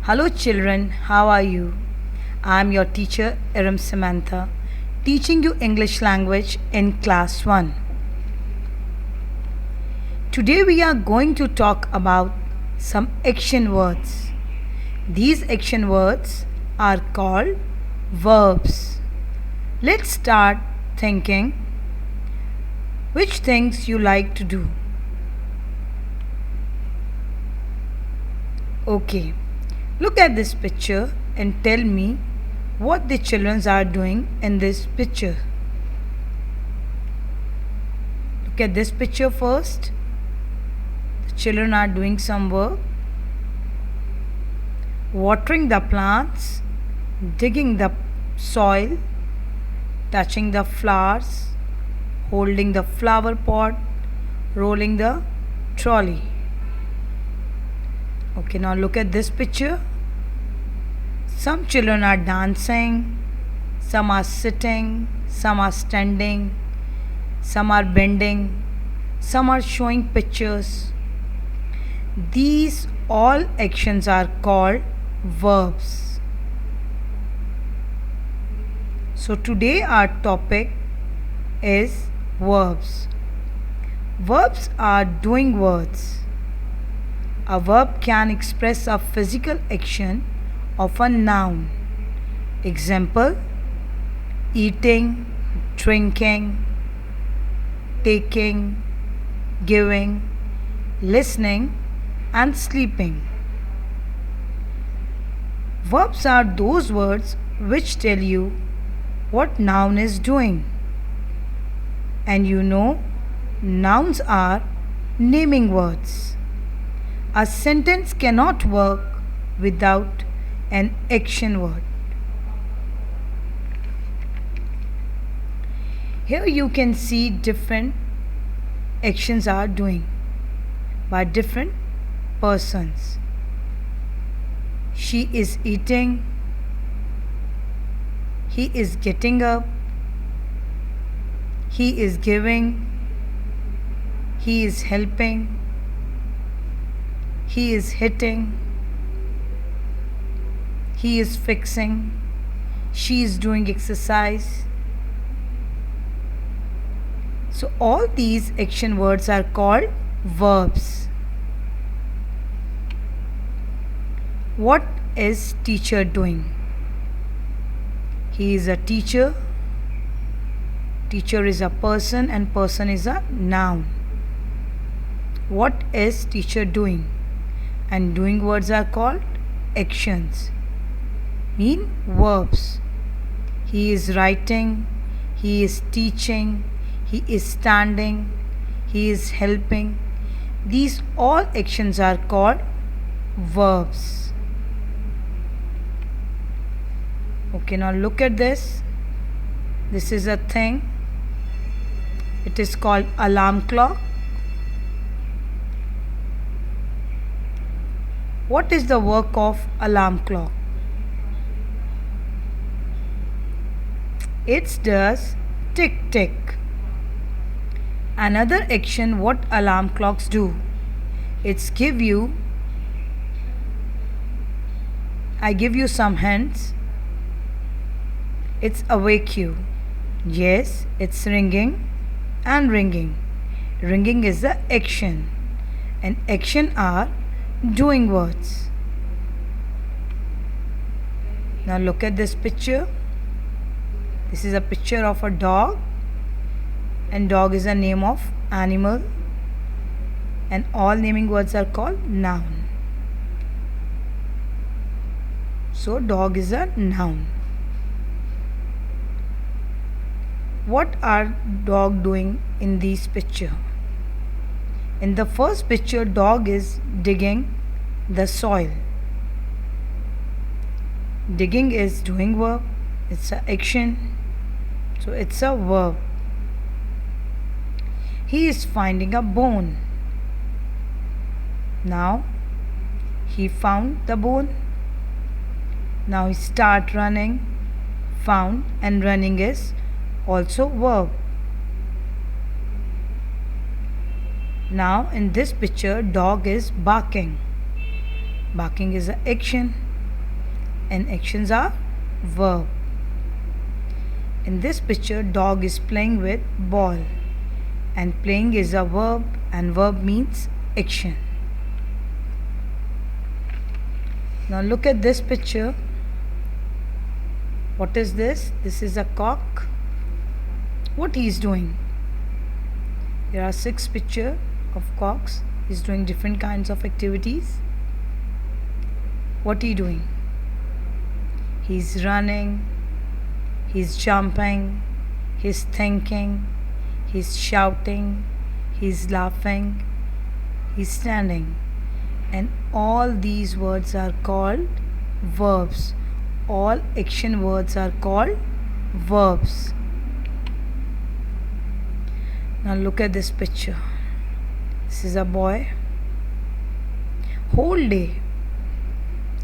Hello children, how are you? I am your teacher Iram Samantha, teaching you English language in class 1. Today we are going to talk about some action words. These action words are called verbs. Let's start thinking which things you like to do. Okay. Look at this picture and tell me what the children are doing in this picture. Look at this picture first. The children are doing some work. Watering the plants, digging the soil, touching the flowers, holding the flower pot, rolling the trolley. Okay, now look at this picture. Some children are dancing, some are sitting, some are standing, some are bending, some are showing pictures. These all actions are called verbs. So today our topic is verbs. Verbs are doing words. A verb can express a physical action of a noun. Example: eating, drinking, taking, giving, listening, and sleeping. Verbs are those words which tell you what noun is doing. And you know, nouns are naming words. A sentence cannot work without an action word. Here you can see different actions are doing by different persons. She is eating. He is getting up. He is giving. He is helping. He is hitting. He is fixing. She is doing exercise. So all these action words are called verbs. What is teacher doing? He is a teacher. Teacher is a person and person is a noun. What is teacher doing? And doing words are called actions, mean verbs. He is writing, he is teaching, he is standing, he is helping. These all actions are called verbs. Okay, now look at this. This is a thing. It is called alarm clock. What is the work of alarm clock? It does tick tick. Another action what alarm clocks do? It's I give you some hints. It's awake you. Yes, it's ringing and ringing. Ringing is the action. And action are doing words. Now look at this picture. This is a picture of a dog, and dog is a name of animal, and all naming words are called noun. So dog is a noun. What are dog doing in this picture? In the first picture, dog is digging the soil. Digging is doing verb. It's an action. So it's a verb. He is finding a bone. Now he found the bone. Now he start running. Found and running is also verb. Now in this picture, dog is barking. Barking is an action. and actions are verb. In this picture, dog is playing with ball, and playing is a verb, and verb means action. Now look at this picture. What is this? This is a cock. What he is doing? There are 6 pictures of cocks. He's doing different kinds of activities. What he doing? He's running, he's jumping, he's thinking, he's shouting, he's laughing, he's standing. And all these words are called verbs. All action words are called verbs. Now look at this picture. This is a boy. Whole day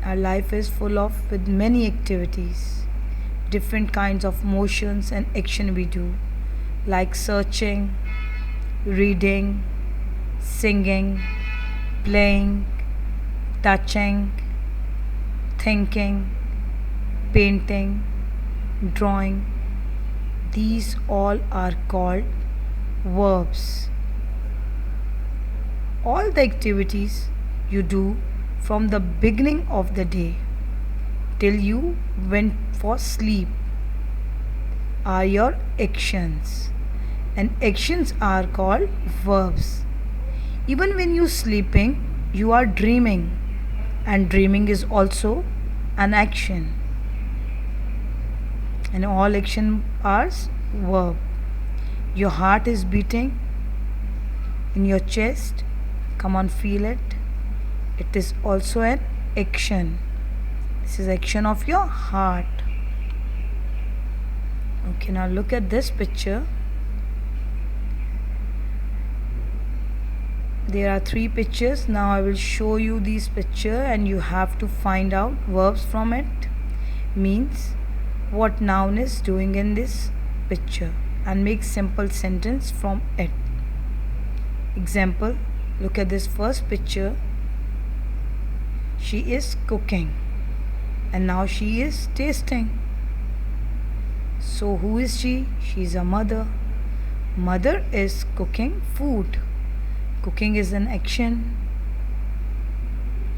our life is full of with many activities, different kinds of motions and action we do, like searching, reading, singing, playing, touching, thinking, painting, drawing. These all are called verbs. All the activities you do from the beginning of the day till you went for sleep are your actions, and actions are called verbs. Even when you sleeping, you are dreaming, and dreaming is also an action, and all action are verb. Your heart is beating in your chest. Come on, feel it. It is also an action. This is action of your heart. Okay, now look at this picture. There are 3 pictures. Now I will show you these pictures and you have to find out verbs from it. Means what noun is doing in this picture and make simple sentence from it. Example, look at this first picture. She is cooking and now she is tasting. So who is she? She is a mother. Mother is cooking food. Cooking is an action.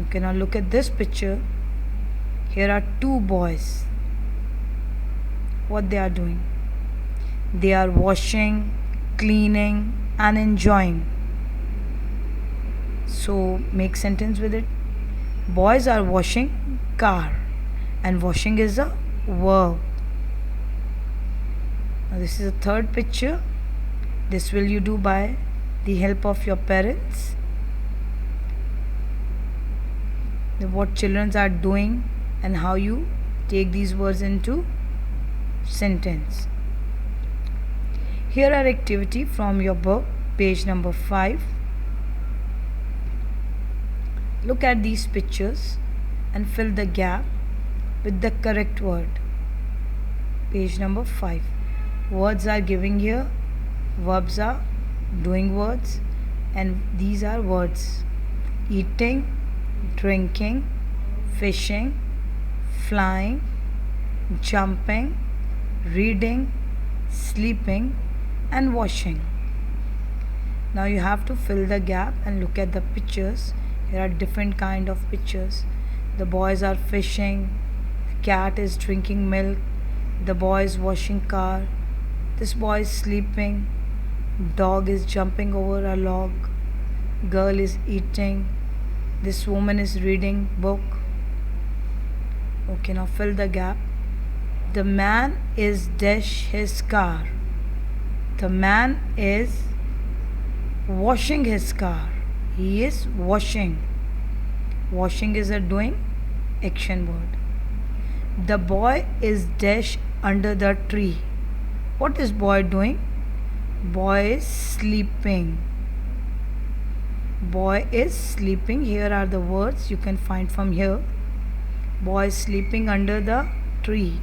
Okay, now look at this picture. Here are 2 boys. What they are doing? They are washing, cleaning and enjoying. So make sentence with it. Boys are washing car, and washing is a verb. Now this is a 3rd picture. This will you do by the help of your parents. What children are doing and how you take these words into sentence. Here are activity from your book, page number 5. Look at these pictures and fill the gap with the correct word. Page number 5. Words are giving here. Verbs are doing words, and these are words: eating, drinking, fishing, flying, jumping, reading, sleeping and washing. Now you have to fill the gap and look at the pictures. There are different kind of pictures. The boys are fishing, the cat is drinking milk, the boy is washing car, this boy is sleeping, dog is jumping over a log, girl is eating, this woman is reading book. Okay, now fill the gap. The man is dash his car. The man is washing his car. He is washing. Washing is a doing action word. The boy is dash under the tree. What is boy doing? Boy is sleeping. Boy is sleeping. Here are the words you can find from here. Boy is sleeping under the tree.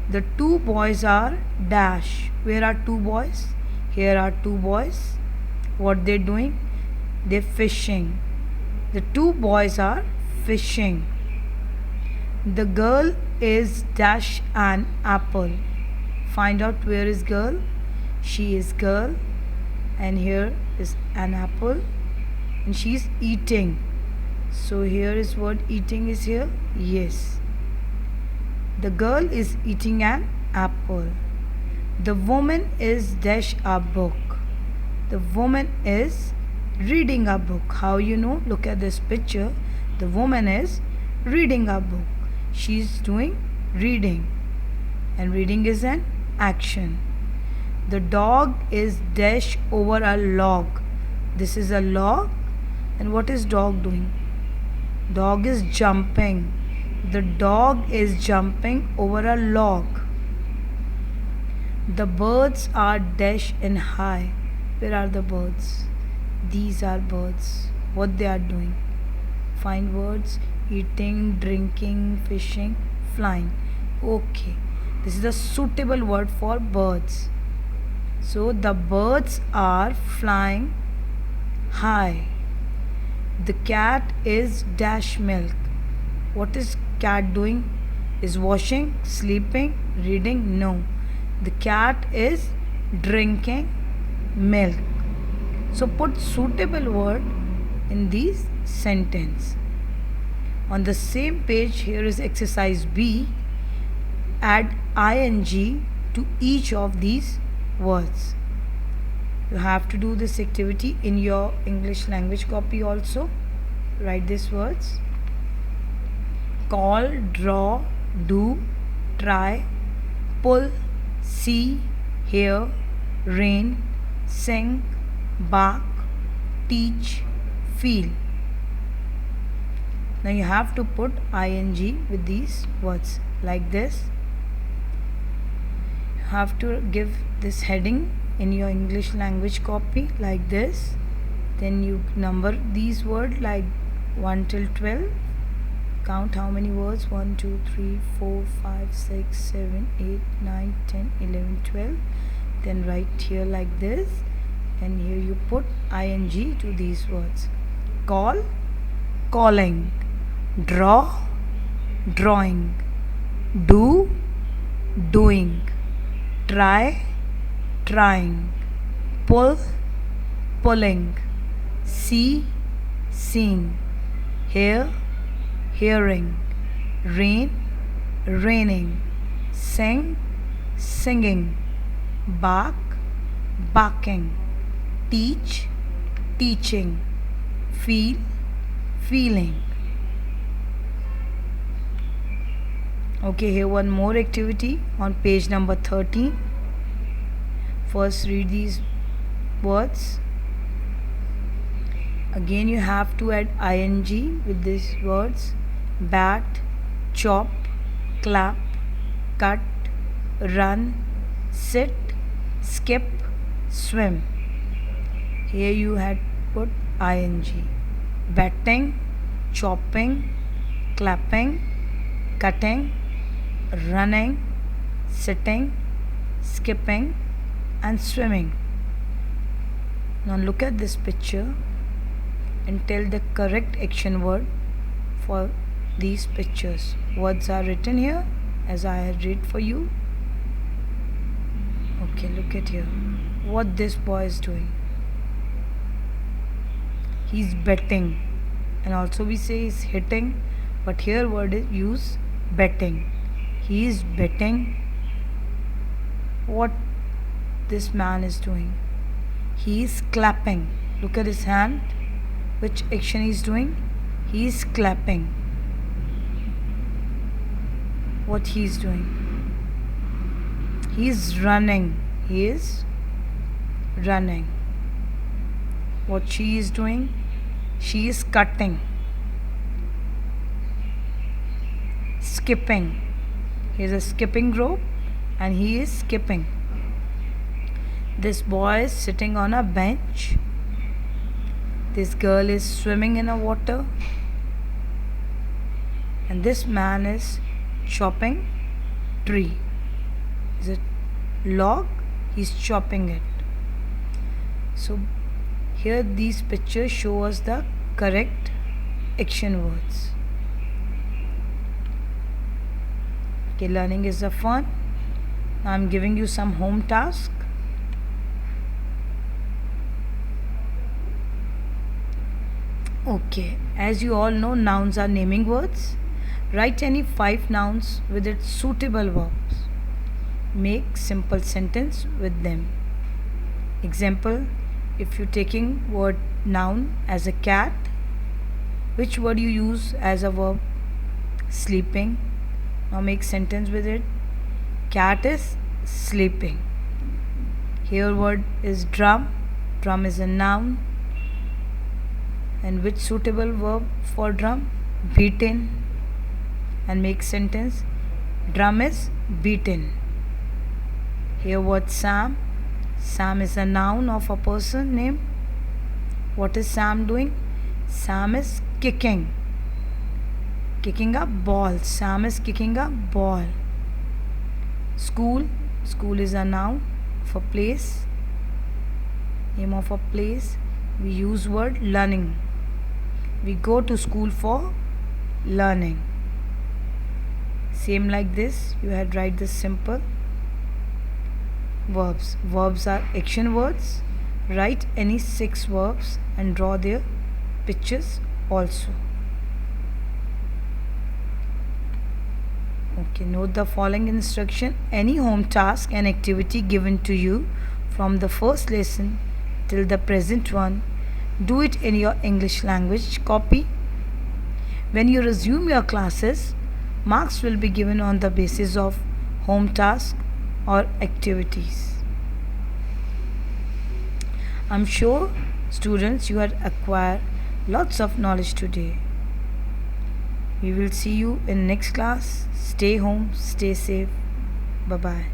The 2 boys are dash. Where are 2 boys? Here are 2 boys. What they doing? They fishing. The 2 boys are fishing. The girl is dash an apple. Find out where is girl. She is girl, and here is an apple, and she's eating. So here is word eating is here. Yes. The girl is eating an apple. The woman is dash a book. The woman is reading a book. How you know? Look at this picture. The woman is reading a book. She's doing reading, and reading is an action. The dog is dash over a log. This is a log, and what is dog doing? Dog is jumping. The dog is jumping over a log. The birds are dash in high. Where are the birds? These are birds. What they are doing? Find words. Eating, drinking, fishing, flying. Okay. This is a suitable word for birds. So the birds are flying high. The cat is dash milk. What is cat doing? Is washing, sleeping, reading? No. The cat is drinking milk. So put suitable word in these sentence. On the same page, here is exercise B. Add ing to each of these words. You have to do this activity in your English language copy also. Write these words. Call, draw, do, try, pull, see, hear, rain, sing, bark, teach, feel. Now you have to put ing with these words like this. You have to give this heading in your English language copy like this. Then you number these words like 1 till 12. Count how many words? 1, 2, 3, 4, 5, 6, 7, 8, 9, 10, 11, 12. Then write here like this, and here you put ing to these words. Call, calling. Draw, drawing. Do, doing. Try, trying. Pull, pulling. See, seeing. Hear, hearing. Rain, raining. Sing, singing. Bark, barking. Teach, teaching. Feel, feeling. Okay, here one more activity on page number 13. First read these words. Again you have to add ing with these words. Bat, chop, clap, cut, run, sit, skip, swim. Here you had put ing. Batting, chopping, clapping, cutting, running, sitting, skipping, and swimming. Now look at this picture and tell the correct action word for these pictures. Words are written here as I had read for you. Okay, look at here. What this boy is doing. He's betting, and also we say he's hitting, but here word is use betting. He is betting. What this man is doing? He is clapping. Look at his hand. Which action he is doing? He is clapping. What he is doing? He is running. He is running. What she is doing? She is cutting. Skipping. He is a skipping rope and he is skipping. This boy is sitting on a bench. This girl is swimming in a water. And this man is chopping tree. Is it log? He's chopping it. So here these pictures show us the correct action words. Okay, learning is a fun. Now I'm giving you some home task. Okay, as you all know, nouns are naming words. Write any 5 nouns with its suitable verbs. Make simple sentence with them. Example, if you're taking word noun as a cat, which word you use as a verb? Sleeping. Now make sentence with it. Cat is sleeping. Here word is drum. Drum is a noun. And which suitable verb for drum? Beaten. And make sentence. Drum is beaten. Here word Sam. Sam is a noun of a person name. What is Sam doing? Sam is kicking. Kicking a ball. Sam is kicking a ball. School. School is a noun of a place. Name of a place. We use word learning. We go to school for learning. Same like this, you had write this simple. Verbs. Verbs are action words. Write any 6 verbs and draw their pictures also. Okay, note the following instruction. Any home task and activity given to you from the first lesson till the present one, do it in your English language copy. When you resume your classes, marks will be given on the basis of home task or activities. I'm sure students you had acquired lots of knowledge today. We will see you in next class. Stay home, stay safe. Bye bye.